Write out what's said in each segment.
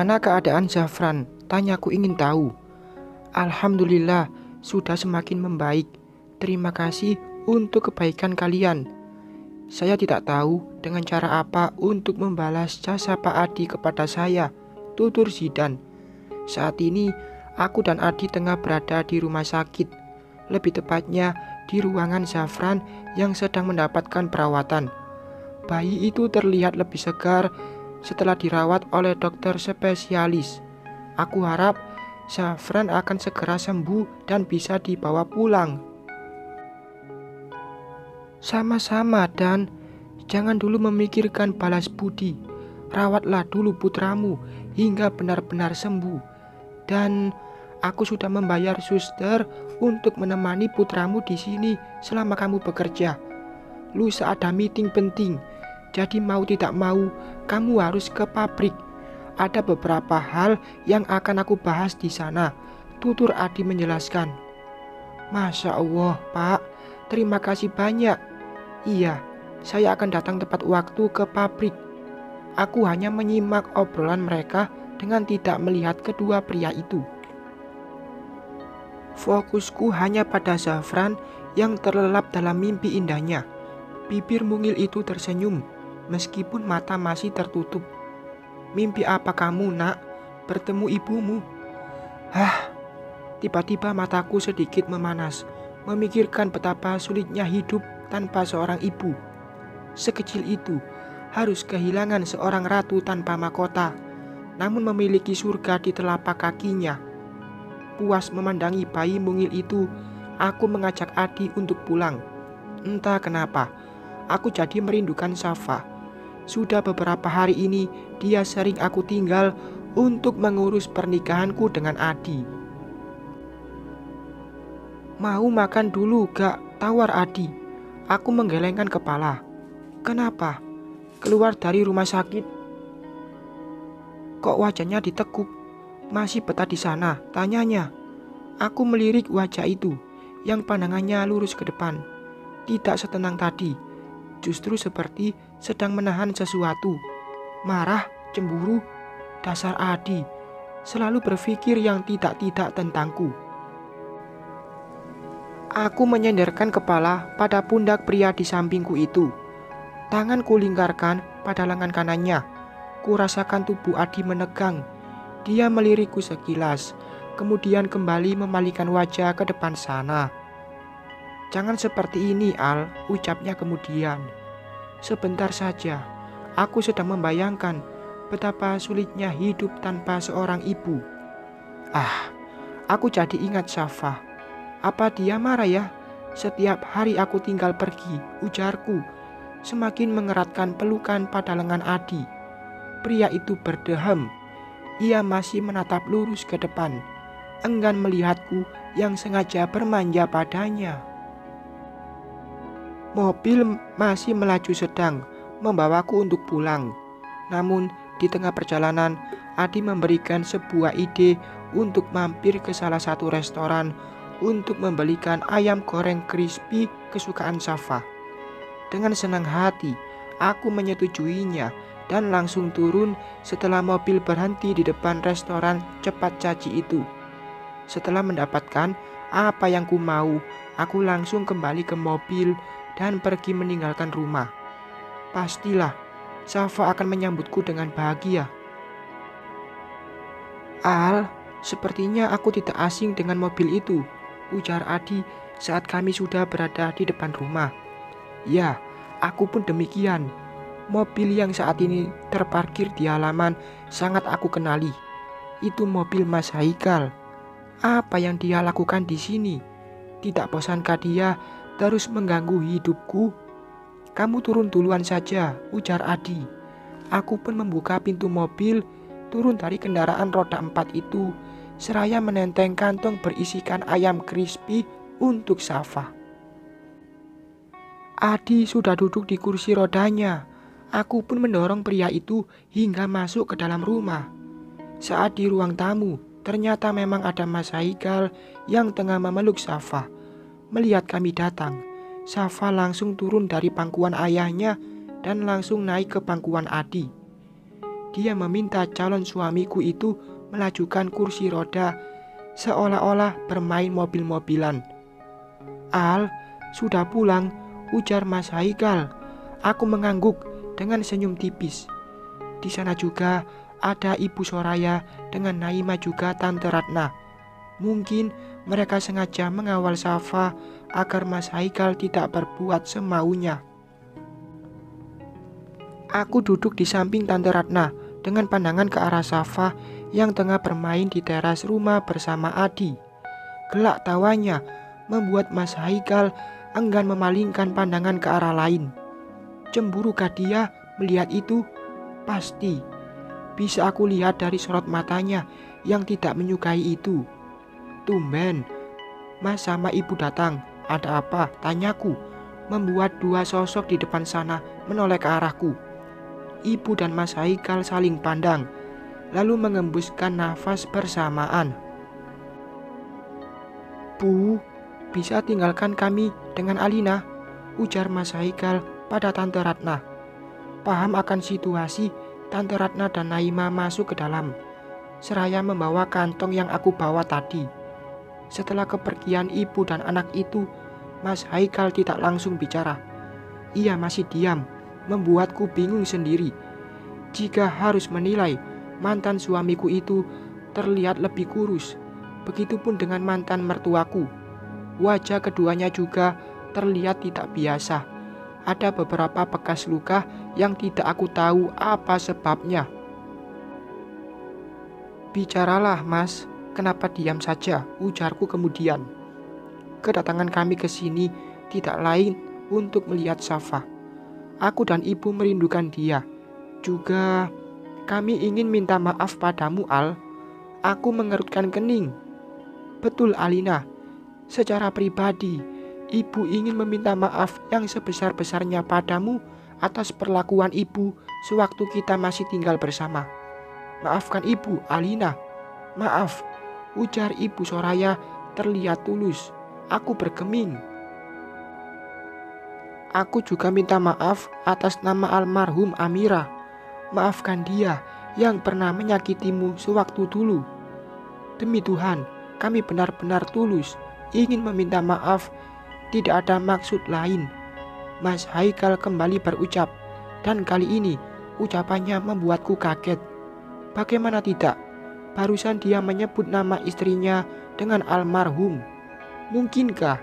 "Bagaimana keadaan Zafran?" tanyaku ingin tahu. "Alhamdulillah, sudah semakin membaik. Terima kasih untuk kebaikan kalian." Saya tidak tahu dengan cara apa untuk membalas jasa Pak Adi kepada saya, tutur Zidan. Saat ini, aku dan Adi tengah berada di rumah sakit. Lebih tepatnya, di ruangan Zafran yang sedang mendapatkan perawatan. Bayi itu terlihat lebih segar setelah dirawat oleh dokter spesialis. Aku harap Zafran akan segera sembuh dan bisa dibawa pulang. "Sama-sama, Dan. Jangan dulu memikirkan balas budi. Rawatlah dulu putramu hingga benar-benar sembuh. Dan aku sudah membayar suster untuk menemani putramu di sini selama kamu bekerja. Lusa ada meeting penting, jadi mau tidak mau kamu harus ke pabrik. Ada beberapa hal yang akan aku bahas di sana," tutur Adi menjelaskan. "Masya Allah, Pak. Terima kasih banyak. Iya, saya akan datang tepat waktu ke pabrik." Aku hanya menyimak obrolan mereka dengan tidak melihat kedua pria itu. Fokusku hanya pada Zafran yang terlelap dalam mimpi indahnya. Bibir mungil itu tersenyum, meskipun mata masih tertutup. "Mimpi apa kamu, Nak? Bertemu ibumu?" Tiba-tiba mataku sedikit memanas, memikirkan betapa sulitnya hidup tanpa seorang ibu. Sekecil itu, harus kehilangan seorang ratu tanpa mahkota, namun memiliki surga di telapak kakinya. Puas memandangi bayi mungil itu, aku mengajak Adi untuk pulang. Entah kenapa, aku jadi merindukan Safa. Sudah beberapa hari ini, dia sering aku tinggal untuk mengurus pernikahanku dengan Adi. "Mau makan dulu gak?" tawar Adi. Aku menggelengkan kepala. "Kenapa? Keluar dari rumah sakit kok wajahnya ditekuk? Masih betah di sana?" tanyanya. Aku melirik wajah itu yang pandangannya lurus ke depan. Tidak setenang tadi, justru seperti sedang menahan sesuatu. Marah, cemburu. Dasar Adi, selalu berpikir yang tidak-tidak tentangku. Aku menyenderkan kepala pada pundak pria di sampingku itu. Tangan kulingkarkan pada lengan kanannya. Kurasakan tubuh Adi menegang. Dia melirikku sekilas, kemudian kembali memalingkan wajah ke depan sana. "Jangan seperti ini, Al," ucapnya kemudian. Sebentar saja, aku sedang membayangkan betapa sulitnya hidup tanpa seorang ibu. Aku jadi ingat Safa. Apa dia marah ya? "Setiap hari aku tinggal pergi," ujarku, semakin mengeratkan pelukan pada lengan Adi. Pria itu berdehem. Ia masih menatap lurus ke depan, enggan melihatku yang sengaja bermanja padanya. Mobil masih melaju sedang, membawaku untuk pulang. Namun, di tengah perjalanan, Adi memberikan sebuah ide untuk mampir ke salah satu restoran untuk membelikan ayam goreng crispy kesukaan Safa. Dengan senang hati, aku menyetujuinya dan langsung turun setelah mobil berhenti di depan restoran cepat saji itu. Setelah mendapatkan apa yang ku mau, aku langsung kembali ke mobil dan pergi meninggalkan rumah. Pastilah Safa akan menyambutku dengan bahagia. "Al, sepertinya aku tidak asing dengan mobil itu," ujar Adi saat kami sudah berada di depan rumah. "Ya, aku pun demikian. Mobil yang saat ini terparkir di halaman sangat aku kenali. Itu mobil Mas Haikal. Apa yang dia lakukan di sini? Tidak bosankah dia terus mengganggu hidupku?" "Kamu turun duluan saja," ujar Adi. Aku pun membuka pintu mobil, turun dari kendaraan roda 4 itu, seraya menenteng kantong berisikan ayam crispy untuk Safa. Adi sudah duduk di kursi rodanya. Aku pun mendorong pria itu hingga masuk ke dalam rumah. Saat di ruang tamu, ternyata memang ada Mas Haikal yang tengah memeluk Safa. Melihat kami datang, Safa langsung turun dari pangkuan ayahnya dan langsung naik ke pangkuan Adi. dia meminta calon suamiku itu melajukan kursi roda seolah-olah bermain mobil-mobilan. "Al, sudah pulang," ujar Mas Haikal. Aku mengangguk dengan senyum tipis. Di sana juga ada Ibu Soraya dengan Naima juga Tante Ratna. Mungkin mereka sengaja mengawal Safa agar Mas Haikal tidak berbuat semaunya. Aku duduk di samping Tante Ratna dengan pandangan ke arah Safa yang tengah bermain di teras rumah bersama Adi. Gelak tawanya membuat Mas Haikal enggan memalingkan pandangan ke arah lain. Cemburukah dia melihat itu? Pasti. Bisa aku lihat dari sorot matanya yang tidak menyukai itu. "Tumben, Mas sama Ibu datang. Ada apa?" tanyaku, membuat dua sosok di depan sana menoleh ke arahku. Ibu dan Mas Haikal saling pandang, lalu mengembuskan nafas bersamaan. "Bu, bisa tinggalkan kami dengan Alina," ujar Mas Haikal pada Tante Ratna. Paham akan situasi, Tante Ratna dan Naima masuk ke dalam, seraya membawa kantong yang aku bawa tadi. Setelah kepergian ibu dan anak itu, Mas Haikal tidak langsung bicara. Ia masih diam, membuatku bingung sendiri. Jika harus menilai, mantan suamiku itu terlihat lebih kurus. Begitupun dengan mantan mertuaku. Wajah keduanya juga terlihat tidak biasa. Ada beberapa bekas luka yang tidak aku tahu apa sebabnya. "Bicaralah, Mas. Kenapa diam saja?" ujarku kemudian. "Kedatangan kami ke sini tidak lain untuk melihat Safa. Aku dan ibu merindukan dia. Juga kami ingin minta maaf padamu, Al." Aku mengerutkan kening. "Betul, Alina. Secara pribadi, ibu ingin meminta maaf yang sebesar-besarnya padamu atas perlakuan ibu sewaktu kita masih tinggal bersama. Maafkan ibu, Alina." "Maaf," ujar Ibu Soraya terlihat tulus. Aku bergeming. "Aku juga minta maaf atas nama almarhum Amira. Maafkan dia yang pernah menyakitimu sewaktu dulu. Demi Tuhan, kami benar-benar tulus ingin meminta maaf, tidak ada maksud lain." Mas Haikal kembali berucap, dan kali ini ucapannya membuatku kaget. Bagaimana tidak? Barusan dia menyebut nama istrinya dengan almarhum. Mungkinkah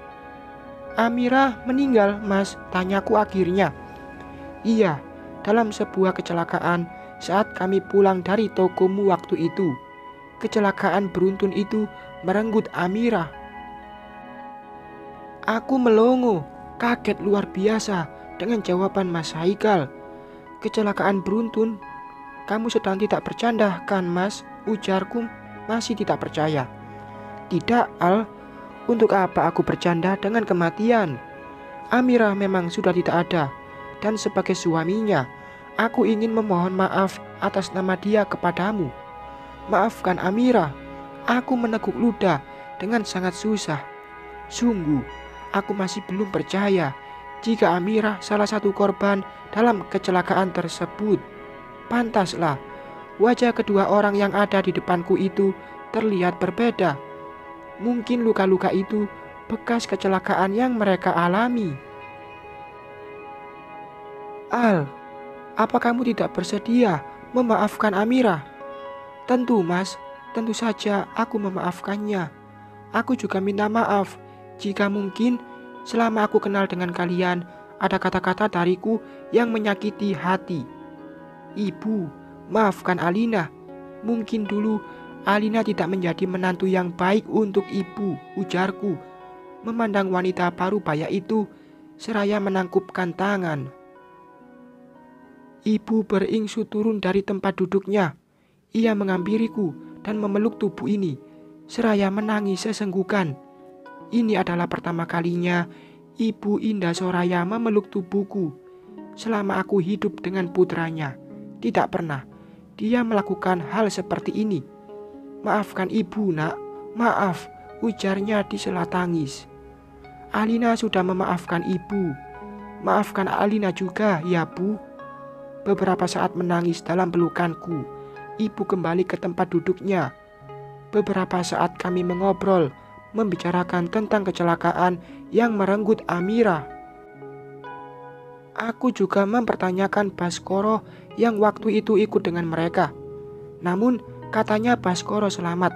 Amira meninggal, Mas? Tanyaku akhirnya. "Iya, dalam sebuah kecelakaan saat kami pulang dari tokomu waktu itu. Kecelakaan beruntun itu merenggut Amira." Aku melongo, kaget luar biasa dengan jawaban Mas Haikal. "Kecelakaan beruntun? Kamu sedang tidak bercanda kan, Mas?" ujarku masih tidak percaya. "Tidak, Al. Untuk apa aku bercanda dengan kematian? Amira memang sudah tidak ada, dan sebagai suaminya, aku ingin memohon maaf atas nama dia kepadamu. Maafkan Amira." Aku meneguk ludah dengan sangat susah. Sungguh, aku masih belum percaya jika Amira salah satu korban dalam kecelakaan tersebut. Pantaslah, wajah kedua orang yang ada di depanku itu terlihat berbeda. Mungkin luka-luka itu bekas kecelakaan yang mereka alami. "Al, apa kamu tidak bersedia memaafkan Amira?" "Tentu, Mas. Tentu saja aku memaafkannya. Aku juga minta maaf jika mungkin selama aku kenal dengan kalian ada kata-kata dariku yang menyakiti hati. Ibu, maafkan Alina. Mungkin dulu Alina tidak menjadi menantu yang baik untuk ibu," ujarku, memandang wanita parubaya itu seraya menangkupkan tangan. Ibu beringsut turun dari tempat duduknya. Ia menghampiriku dan memeluk tubuh ini, seraya menangis sesenggukan. Ini adalah pertama kalinya Ibu Indah Soraya memeluk tubuhku. Selama aku hidup dengan putranya, tidak pernah dia melakukan hal seperti ini. "Maafkan ibu, Nak. Maaf," ujarnya di sela tangis. "Alina sudah memaafkan ibu. Maafkan Alina juga, ya Bu." beberapa saat menangis dalam pelukanku. Ibu kembali ke tempat duduknya. Beberapa saat kami mengobrol, membicarakan tentang kecelakaan yang merenggut Amira. Aku juga mempertanyakan Baskoro yang waktu itu ikut dengan mereka. Namun katanya Baskoro selamat,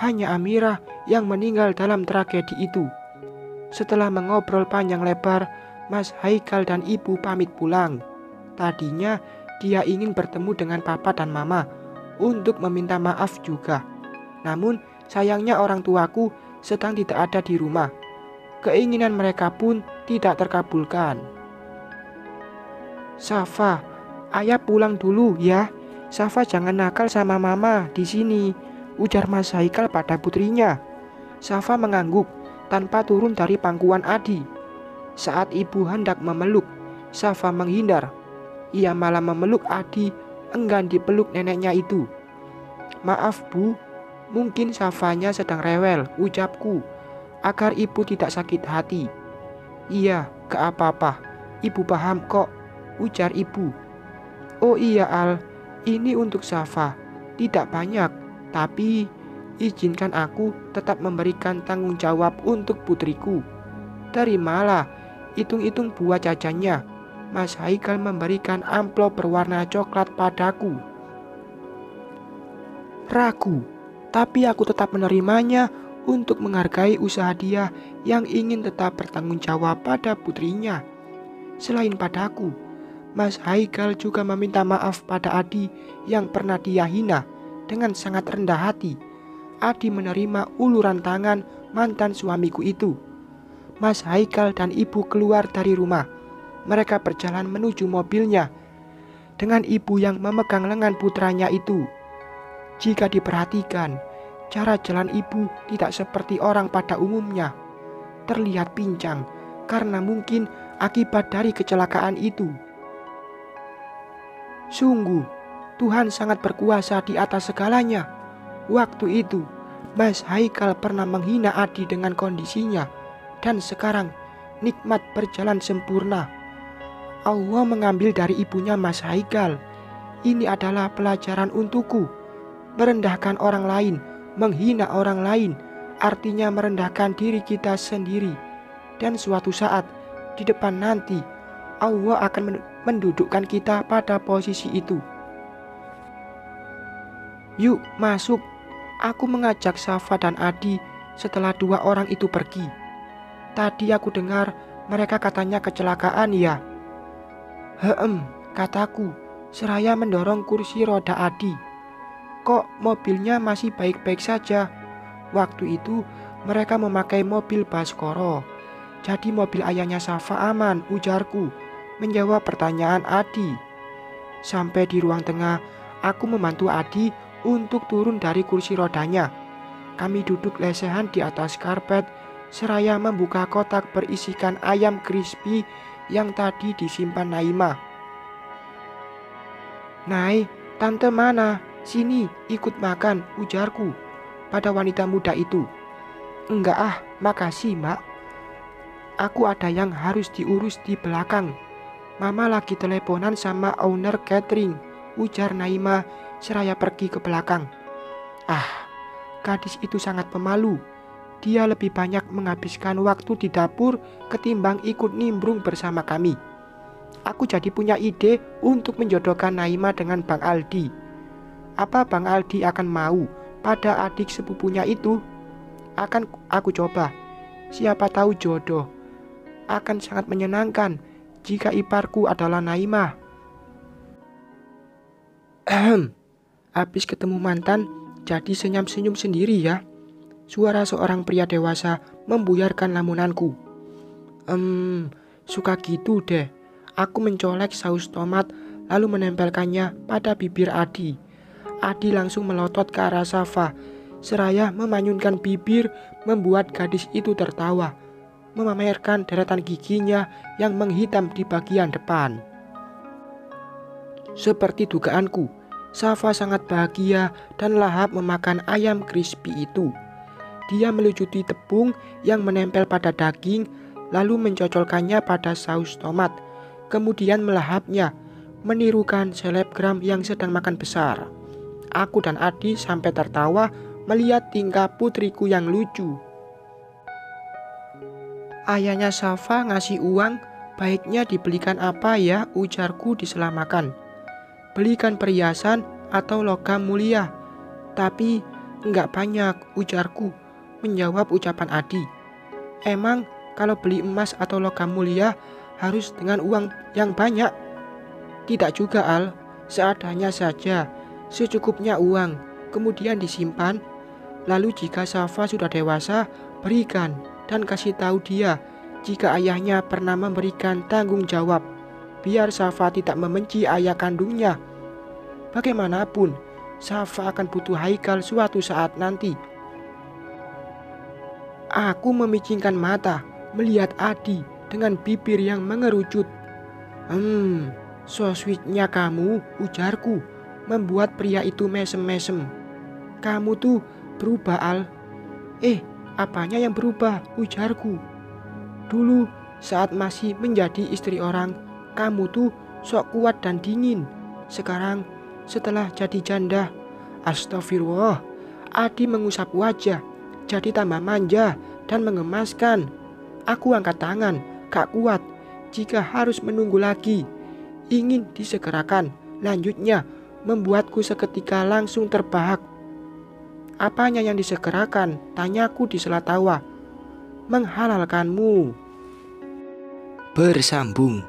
hanya Amira yang meninggal dalam tragedi itu. Setelah mengobrol panjang lebar, Mas Haikal dan ibu pamit pulang. Tadinya dia ingin bertemu dengan papa dan mama untuk meminta maaf juga. Namun sayangnya orang tuaku sedang tidak ada di rumah. Keinginan mereka pun tidak terkabulkan. Safa, ayah pulang dulu ya. Safa jangan nakal sama mama di sini, ujar Mas Haikal pada putrinya. Safa mengangguk tanpa turun dari pangkuan Adi. Saat ibu hendak memeluk, Safa menghindar. Ia malah memeluk Adi, enggan dipeluk neneknya itu. Maaf bu, mungkin Safanya sedang rewel, ucapku, agar ibu tidak sakit hati. Iya, gak apa-apa, ibu paham kok, ujar ibu. Oh iya Al, ini untuk Safa, tidak banyak, tapi izinkan aku tetap memberikan tanggung jawab untuk putriku. Terimalah, hitung-hitung buah jajannya. Mas Haikal memberikan amplop berwarna coklat padaku. Ragu, tapi aku tetap menerimanya untuk menghargai usaha dia yang ingin tetap bertanggung jawab pada putrinya. Selain padaku, Mas Haikal juga meminta maaf pada Adi yang pernah dia hina dengan sangat rendah hati. Adi menerima uluran tangan mantan suamiku itu. Mas Haikal dan ibu keluar dari rumah. Mereka berjalan menuju mobilnya dengan ibu yang memegang lengan putranya itu. Jika diperhatikan, cara jalan ibu tidak seperti orang pada umumnya. Terlihat pincang karena mungkin akibat dari kecelakaan itu. Sungguh, Tuhan sangat berkuasa di atas segalanya. Waktu itu, Mas Haikal pernah menghina Adi dengan kondisinya, dan sekarang nikmat berjalan sempurna. Allah mengambil dari ibunya Mas Haikal. Ini adalah pelajaran untukku. Merendahkan orang lain, menghina orang lain, artinya merendahkan diri kita sendiri. Dan suatu saat, di depan nanti, Allah akan mendudukkan kita pada posisi itu. Yuk masuk, aku mengajak Safa dan Adi setelah dua orang itu pergi. Tadi aku dengar mereka katanya kecelakaan ya. Kataku, seraya mendorong kursi roda Adi. Kok mobilnya masih baik-baik saja? Waktu itu mereka memakai mobil Baskoro. Jadi mobil ayahnya Safa aman, ujarku, menjawab pertanyaan Adi. Sampai di ruang tengah, aku membantu Adi untuk turun dari kursi rodanya. Kami duduk lesehan di atas karpet, seraya membuka kotak berisikan ayam crispy yang tadi disimpan Naimah. Nai, tante mana? Sini, ikut makan, ujarku pada wanita muda itu. Enggak ah, makasih mbak. Aku ada yang harus diurus di belakang. Mama lagi teleponan sama owner catering, ujar Naimah seraya pergi ke belakang. Ah, gadis itu sangat pemalu. Dia lebih banyak menghabiskan waktu di dapur ketimbang ikut nimbrung bersama kami. Aku jadi punya ide untuk menjodohkan Naimah dengan Bang Aldi. Apa Bang Aldi akan mau pada adik sepupunya itu? Akan aku coba. Siapa tahu jodoh. Akan sangat menyenangkan jika iparku adalah Naimah. Habis ketemu mantan, jadi senyum-senyum sendiri ya. Suara seorang pria dewasa membuyarkan lamunanku. Suka gitu deh. Aku mencolek saus tomat lalu menempelkannya pada bibir Adi. Adi langsung melotot ke arah Safa, seraya memanyunkan bibir membuat gadis itu tertawa, memamerkan deretan giginya yang menghitam di bagian depan. Seperti dugaanku, Safa sangat bahagia dan lahap memakan ayam crispy itu. Dia melucuti tepung yang menempel pada daging, lalu mencocolkannya pada saus tomat, kemudian melahapnya, menirukan selebgram yang sedang makan besar. Aku dan Adi sampai tertawa melihat tingkah putriku yang lucu. Ayahnya Safa ngasih uang, baiknya dibelikan apa ya, ujarku di sela makan. Belikan perhiasan atau logam mulia. Tapi enggak banyak, ujarku, menjawab ucapan Adi. Emang kalau beli emas atau logam mulia harus dengan uang yang banyak? Tidak juga, Al, seadanya saja, secukupnya uang, kemudian disimpan. Lalu jika Safa sudah dewasa, berikan dan kasih tahu dia jika ayahnya pernah memberikan tanggung jawab, biar Safa tidak membenci ayah kandungnya. Bagaimanapun, Safa akan butuh Haikal suatu saat nanti. Aku memicingkan mata melihat Adi dengan bibir yang mengerucut. So sweetnya kamu, ujarku, membuat pria itu mesem-mesem. Kamu tuh berubah, Al. Apanya yang berubah, ujarku. Dulu saat masih menjadi istri orang, kamu tuh sok kuat dan dingin. Sekarang setelah jadi janda, astagfirullah, Adi mengusap wajah, jadi tambah manja dan mengemaskan. Aku angkat tangan, gak kuat jika harus menunggu lagi. Ingin disegerakan, lanjutnya membuatku seketika langsung terbahak. Apanya yang disegerakan? Tanyaku di sela tawa. Menghalalkanmu. Bersambung.